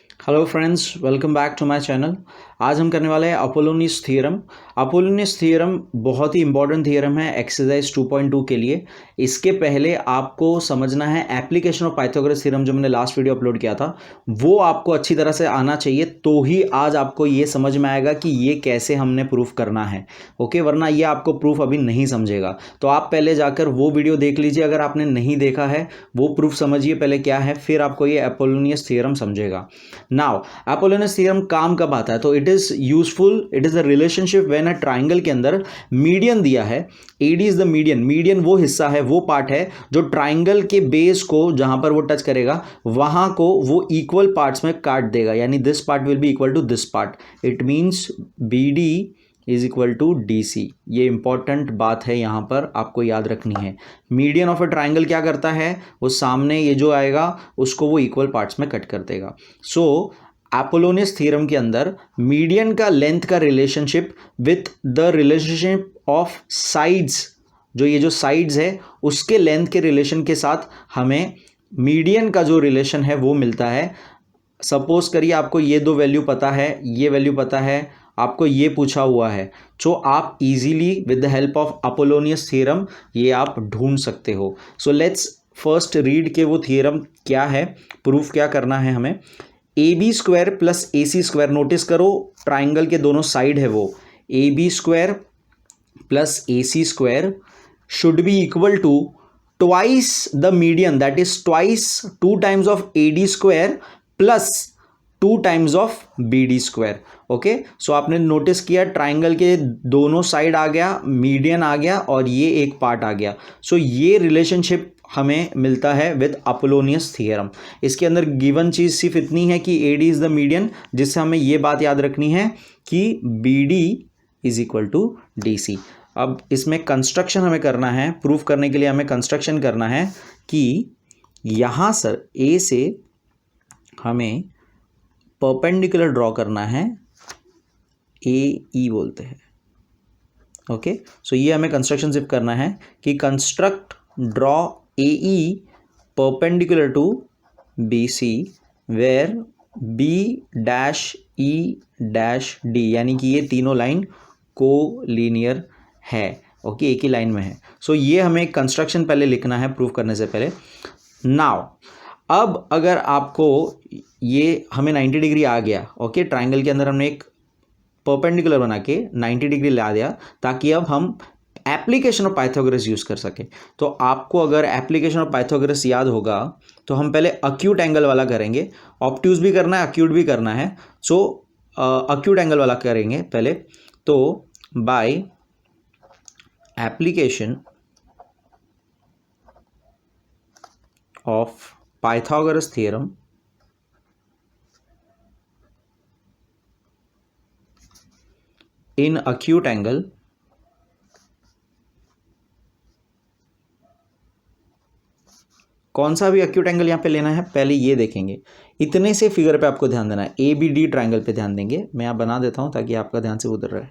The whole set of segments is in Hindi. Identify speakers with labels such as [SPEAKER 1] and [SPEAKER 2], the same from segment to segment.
[SPEAKER 1] Hello friends, welcome back to my channel. आज हम करने वाले हैं अपोलोनियस थ्योरम। अपोलोनियस थ्योरम बहुत ही इंपॉर्टेंट थ्योरम है एक्सरसाइज 2.2 के लिए। इसके पहले आपको समझना है एप्लीकेशन ऑफ पाइथागोरस थ्योरम, जो मैंने लास्ट वीडियो अपलोड किया था वो आपको अच्छी तरह से आना चाहिए, तो ही आज आपको ये समझ में आएगा कि ये कैसे हमने प्रूफ करना है। ओके, वरना ये आपको प्रूफ अभी नहीं समझेगा। तो आप पहले जाकर वो वीडियो देख लीजिए, अगर आपने नहीं देखा है वो प्रूफ समझिए पहले क्या है, फिर आपको ये अपोलोनियस थ्योरम समझेगा। नाउ अपोलोनियस थ्योरम काम कब आता है? तो it is useful, it is a relationship when a triangle के अंदर मीडियन दिया है। AD is the median. Median वो हिस्सा है, वो पार्ट है जो ट्राइंगल के बेस को जहां पर वो टच करेगा वहां को वो इक्वल पार्ट्स में काट देगा, यानी this part will be equal to this part. It means B D is equal to D C. ये इंपॉर्टेंट बात है, यहां पर आपको याद रखनी है। मीडियन ऑफ ए ट्राइंगल क्या करता है, वो सामने ये जो आएगा उसको वो इक्वल पार्ट्स में कट कर देगा। सो अपोलोनियस थ्योरम के अंदर मीडियन का लेंथ का relationship with the relationship of sides, जो ये जो साइड्स है उसके लेंथ के रिलेशन के साथ हमें मीडियन का जो रिलेशन है वो मिलता है। सपोज करिए आपको ये दो वैल्यू पता है, ये वैल्यू पता है, आपको ये पूछा हुआ है, जो आप easily with the help of Apollonius theorem ये आप ढूंढ सकते हो। सो लेट्स फर्स्ट रीड के वो थ्योरम क्या है, प्रूफ क्या करना है हमें। A B square plus A C square, notice करो ट्राइंगल के दोनों साइड है वो A B square plus A C square should be equal to twice the median, that is twice 2 times of A D square plus 2 times of B D square. Okay, so आपने नोटिस किया ट्राइंगल के दोनों साइड आ गया, मीडियन आ गया और ये एक पार्ट आ गया। सो ये रिलेशनशिप हमें मिलता है विद अपोलोनियस थ्योरम। इसके अंदर गिवन चीज सिर्फ इतनी है कि A D is the median, जिससे हमें ये बात याद रखनी है कि B D is equal to D C. अब इसमें कंस्ट्रक्शन हमें करना है, प्रूफ करने के लिए हमें कंस्ट्रक्शन करना है कि यहां सर ए से हमें परपेंडिकुलर ड्रॉ करना है, ए ई बोलते हैं। ओके, सो ये हमें कंस्ट्रक्शन सिर्फ करना है कि construct draw A E perpendicular to B C where B dash E dash D, यानी कि ये तीनों लाइन को लीनियर है। ओके, एक ही लाइन में है। सो ये हमें कंस्ट्रक्शन पहले लिखना है प्रूफ करने से पहले। नाउ अब अगर आपको ये हमें 90 डिग्री आ गया, ओके, ट्राइंगल के अंदर हमने एक परपेंडिकुलर बना के 90 डिग्री ला दिया ताकि अब हम एप्लीकेशन ऑफ पाइथागोरस यूज कर सके। तो आपको अगर एप्लीकेशन ऑफ पाइथागोरस याद होगा तो हम पहले अक्यूट एंगल वाला करेंगे, ऑब्ट्यूज भी करना है, अक्यूट भी करना है। सो अक्यूट एंगल वाला करेंगे पहले। तो by application of Pythagoras theorem in acute angle, कौन सा भी acute एंगल यहां पे लेना है पहले ये देखेंगे। इतने से फिगर पे आपको ध्यान देना है, ए बी डी ट्राइंगल पे ध्यान देंगे। मैं यहां बना देता हूं ताकि आपका ध्यान से उधर रहे।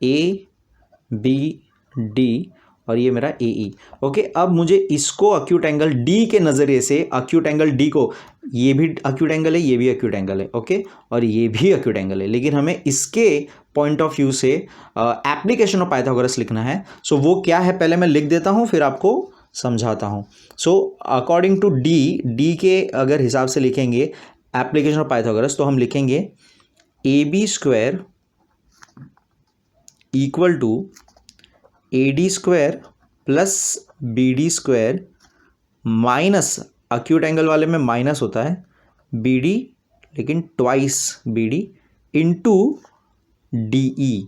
[SPEAKER 1] ए बी डी और ये मेरा ए ई। ओके, अब मुझे इसको अक्यूट एंगल डी के नज़रिए से, अक्यूट एंगल डी को, ये भी अक्यूट एंगल है, ये भी अक्यूट एंगल है, ओके, और ये भी अक्यूट एंगल है, लेकिन हमें इसके पॉइंट ऑफ व्यू से एप्लीकेशन ऑफ पाइथागोरस लिखना है। सो वो क्या है पहले मैं लिख देता हूँ, फिर आपको समझाता हूँ। सो अकॉर्डिंग टू डी के अगर हिसाब से लिखेंगे एप्लीकेशन ऑफ पाइथागोरस, तो हम लिखेंगे A B square equal to A D square plus B D square minus, acute angle वाले में माइनस होता है, बी डी लेकिन twice B D into D E.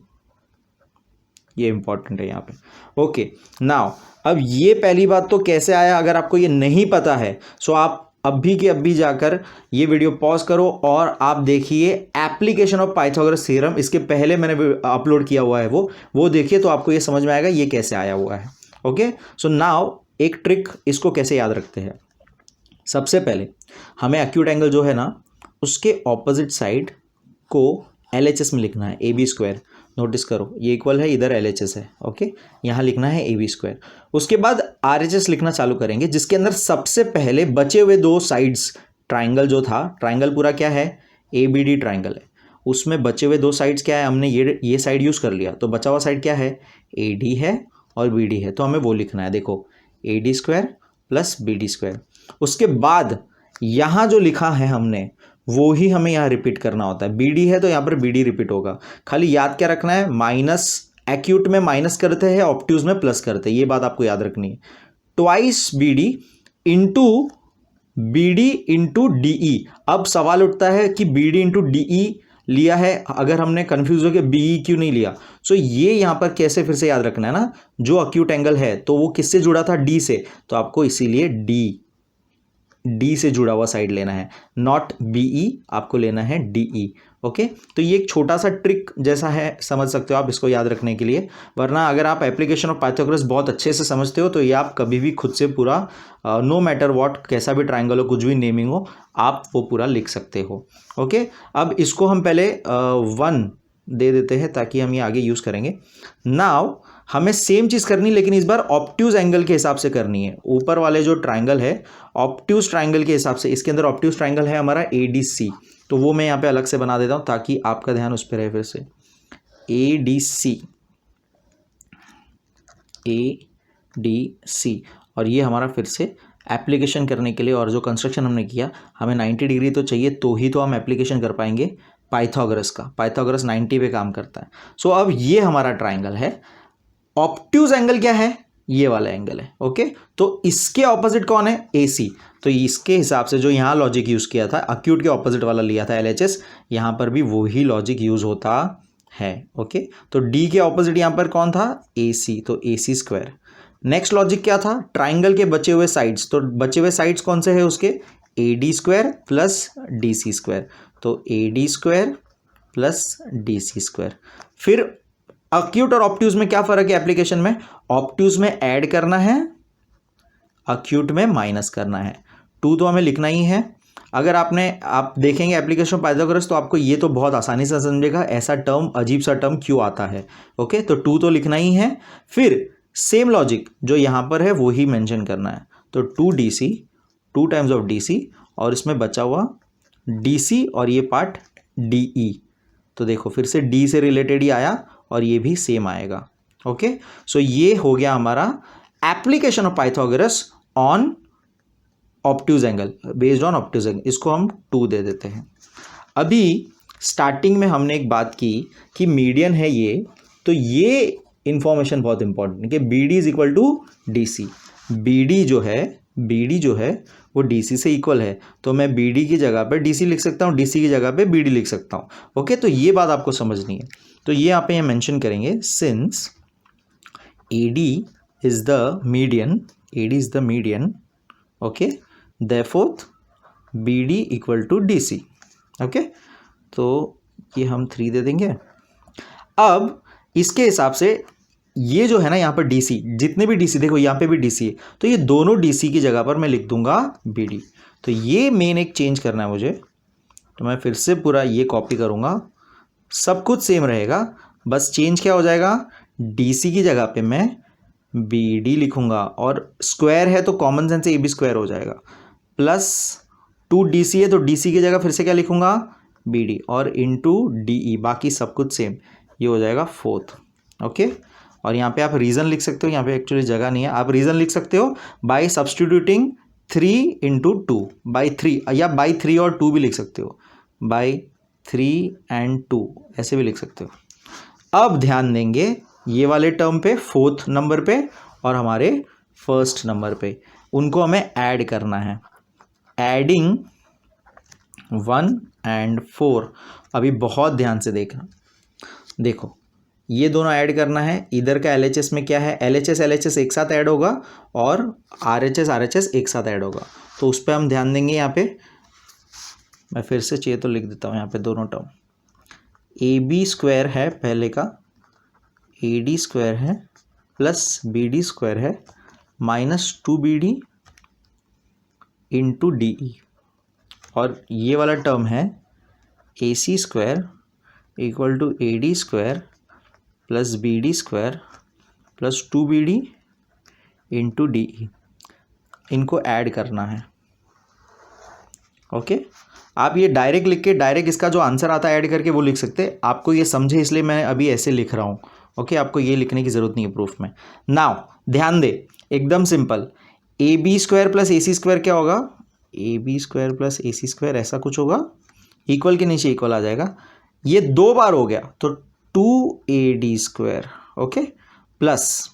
[SPEAKER 1] ये इंपॉर्टेंट है यहाँ पे। ओके, नाउ अब ये पहली बात तो कैसे आया, अगर आपको ये नहीं पता है सो आप अभी के अभी जाकर ये वीडियो पॉज करो और आप देखिए एप्लीकेशन ऑफ पाइथागोरस थ्योरम। इसके पहले मैंने अपलोड किया हुआ है वो देखिए, तो आपको ये समझ में आएगा ये कैसे आया हुआ है। ओके, सो नाउ एक ट्रिक, इसको कैसे याद रखते हैं। सबसे पहले हमें एक्यूट एंगल जो है ना उसके ऑपोजिट साइड को LHS में लिखना है, ए बी स्क्वायर। नोटिस करो ये इक्वल है, इधर LHS है, ओके। यहाँ लिखना है AB²। उसके बाद RHS लिखना चालू करेंगे, जिसके अंदर सबसे पहले बचे हुए दो साइड्स, ट्राइंगल जो था, ट्राइंगल पूरा क्या है, ABD ट्राइंगल है, उसमें बचे हुए दो साइड्स क्या है, हमने ये साइड यूज़ कर लिया, तो बचा हुआ साइड क्या है, AD है और BD है, तो हमें वो लिखना है। देखो AD² प्लस BD²। उसके बाद यहाँ जो लिखा है हमने वो ही हमें यहाँ रिपीट करना होता है। BD है तो यहाँ पर BD रिपीट होगा। खाली याद क्या रखना है, माइनस, एक्यूट में माइनस करते हैं, ऑब्ट्यूज में प्लस करते हैं, ये बात आपको याद रखनी है। Twice BD into BD into DE। अब सवाल उठता है कि BD इंटू DE लिया है, अगर हमने कंफ्यूज हो गया BE क्यों नहीं लिया, सो ये यहाँ पर कैसे फिर से याद रखना है ना, जो अक्यूट एंगल है तो वो किससे जुड़ा था, D से, तो आपको इसीलिए D से जुड़ा हुआ साइड लेना है, नॉट BE, आपको लेना है DE, ओके। तो ये एक छोटा सा ट्रिक जैसा है, समझ सकते हो आप इसको याद रखने के लिए। वरना अगर आप एप्लीकेशन ऑफ पाइथागोरस बहुत अच्छे से समझते हो तो ये आप कभी भी खुद से पूरा नो मैटर व्हाट, कैसा भी ट्राइंगल हो, कुछ भी नेमिंग हो, आप वो पूरा लिख सकते हो, ओके। अब इसको हम पहले 1 दे देते हैं ताकि हम ये आगे यूज़ करेंगे। नाउ हमें सेम चीज़ करनी, लेकिन इस बार ऑब्ट्यूज एंगल के हिसाब से करनी है। ऊपर वाले जो ट्राइंगल है ऑब्ट्यूज ट्राइंगल के हिसाब से, इसके अंदर ऑब्ट्यूज ट्राइंगल है हमारा ADC, तो वो मैं यहाँ पे अलग से बना देता हूँ ताकि आपका ध्यान उस पर रहे। फिर से ADC, और ये हमारा फिर से एप्लीकेशन करने के लिए, और जो कंस्ट्रक्शन हमने किया, हमें 90 डिग्री तो चाहिए, तो ही तो हम एप्लीकेशन कर पाएंगे पाइथागोरस का। पाइथागोरस 90 पे काम करता है। सो अब ये हमारा ट्राइंगल है, ऑब्ट्यूज एंगल क्या है, ये वाला एंगल है, ओके। तो इसके ऑपोजिट कौन है, AC, तो इसके हिसाब से जो यहाँ लॉजिक यूज किया था, अक्यूट के ऑपोजिट वाला लिया था LHS, यहाँ पर भी वही लॉजिक यूज होता है, ओके। तो D के ऑपोजिट यहाँ पर कौन था, AC, तो AC²। नेक्स्ट लॉजिक क्या था, ट्राइंगल के बचे हुए साइड्स, तो बचे हुए साइड्स कौन से है उसके, AD² प्लस DC², तो AD² प्लस DC²। फिर अक्यूट और ऑब्ट्यूज में क्या फर्क है एप्लीकेशन में, ऑब्ट्यूज में ऐड करना है, अक्यूट में माइनस करना है। 2 तो हमें लिखना ही है। अगर आप देखेंगे एप्लीकेशन ऑफ पाइथागोरस तो आपको ये तो बहुत आसानी से समझेगा ऐसा टर्म, अजीब सा टर्म क्यों आता है, ओके। तो 2 तो लिखना ही है। फिर सेम लॉजिक जो यहाँ पर है वो ही मेंशन करना है, तो 2DC, 2 टाइम्स ऑफ DC, और इसमें बचा हुआ DC और ये पार्ट DE, तो देखो फिर से D से रिलेटेड ही आया और ये भी सेम आएगा, ओके। सो ये हो गया हमारा application of Pythagoras on obtuse angle, based on obtuse angle. इसको हम 2 दे देते हैं। अभी स्टार्टिंग में हमने एक बात की कि मीडियन है ये, तो ये इंफॉर्मेशन बहुत इंपॉर्टेंट है कि BD is equal to DC। BD जो है वो DC से इक्वल है, तो मैं BD की जगह पे DC लिख सकता हूँ, DC की जगह पे BD लिख सकता हूँ, ओके। तो ये बात आपको समझनी है, तो ये यहाँ पे मेंशन करेंगे, since AD is the median, okay, therefore BD equal to DC, okay. तो ये हम 3 दे देंगे। अब इसके हिसाब से ये जो है ना यहाँ पर DC, जितने भी DC, देखो यहाँ पे भी DC है, तो ये दोनों DC की जगह पर मैं लिख दूंगा BD। तो ये मेन एक चेंज करना है मुझे, तो मैं फिर से पूरा ये कॉपी करूँगा, सब कुछ सेम रहेगा, बस चेंज क्या हो जाएगा, DC की जगह पे मैं BD लिखूंगा, और स्क्वायर है तो कॉमन सेंस से AB² हो जाएगा, प्लस 2DC है तो DC की जगह फिर से क्या लिखूंगा, BD, और इंटू DE, बाकी सब कुछ सेम, ये हो जाएगा 4th, ओके। और यहाँ पे आप रीज़न लिख सकते हो, यहाँ पे एक्चुअली जगह नहीं है, आप रीज़न लिख सकते हो बाय सब्सटीट्यूटिंग 3 इंटू 2 बाई 3, या बाई 3 और 2 भी लिख सकते हो, बाई 3 and 2 ऐसे भी लिख सकते हो। अब ध्यान देंगे ये वाले टर्म पे, 4th नंबर पे और हमारे 1st नंबर पे, उनको हमें ऐड करना है, एडिंग 1 and 4। अभी बहुत ध्यान से देखना, देखो ये दोनों ऐड करना है, इधर का LHS में क्या है, LHS एक साथ ऐड होगा और RHS एक साथ ऐड होगा, तो उस पर हम ध्यान देंगे। यहाँ पे मैं फिर से चाहिए तो लिख देता हूँ, यहाँ पे दोनों टर्म, AB² है पहले का, AD² है प्लस BD² है, माइनस 2BD इंटू DE, और ये वाला टर्म है AC² equal to AD² plus B D square plus 2BD into D, इनको ऐड करना है। ओके, आप ये डायरेक्ट लिख के डायरेक्ट इसका जो आंसर आता है ऐड करके वो लिख सकते हैं। आपको ये समझे इसलिए मैं अभी ऐसे लिख रहा हूँ। ओके, आपको ये लिखने की ज़रूरत नहीं है प्रूफ में। नाउ ध्यान दे, एकदम simple, A B square plus A C square क्या होगा, A B square plus A C square ऐसा कुछ होगा, इक्वल के नीचे इक्वल आ जाएगा। ये 2 बार हो गया तो 2AD square, okay, plus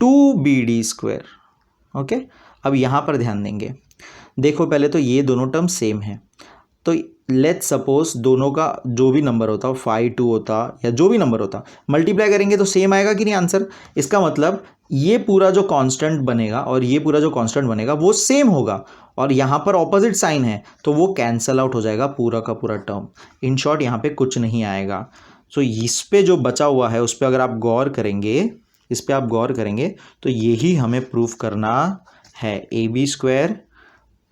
[SPEAKER 1] 2BD square. Okay, अब यहाँ पर ध्यान देंगे, देखो पहले तो ये दोनों टर्म सेम है, तो लेट्स सपोज दोनों का जो भी नंबर होता 5 2 होता या जो भी नंबर होता, मल्टीप्लाई करेंगे तो सेम आएगा कि नहीं आंसर। इसका मतलब ये पूरा जो कांस्टेंट बनेगा और ये पूरा जो कांस्टेंट बनेगा वो सेम होगा, और यहाँ पर ऑपोजिट साइन है तो वो कैंसल आउट हो जाएगा पूरा का पूरा टर्म। इन शॉर्ट यहाँ पे कुछ नहीं आएगा। सो इस पे जो बचा हुआ है उस पर अगर आप गौर करेंगे, इस पर आप गौर करेंगे तो यही हमें प्रूफ करना है, A B square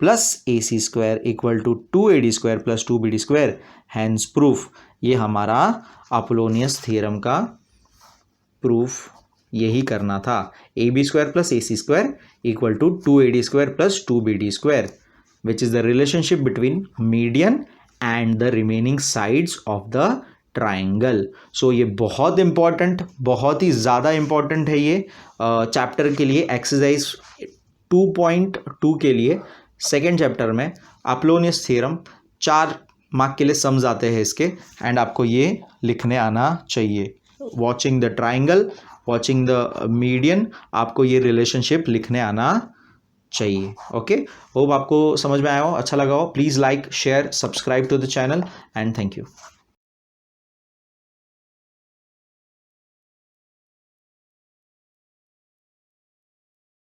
[SPEAKER 1] plus A C square equal to 2AD square plus 2BD square, hence proof. ये हमारा अपोलोनियस थ्योरम का प्रूफ यही करना था, A B square plus A C square equal to 2AD square plus 2BD square, which is the relationship between median and the remaining sides of the triangle. So ये बहुत इंपॉर्टेंट, बहुत ही ज़्यादा इंपॉर्टेंट है ये चैप्टर के लिए, एक्सरसाइज 2.2 के लिए सेकेंड चैप्टर में अपोलोनियस थ्योरम 4 मार्क के लिए सम्स आते हैं इसके, एंड आपको ये लिखने आना चाहिए। Watching the triangle, watching the median, आपको ये रिलेशनशिप लिखने आना चाहिए। ओके, होप आपको समझ में आया हो, अच्छा लगा हो। Please like share subscribe to the channel and thank you.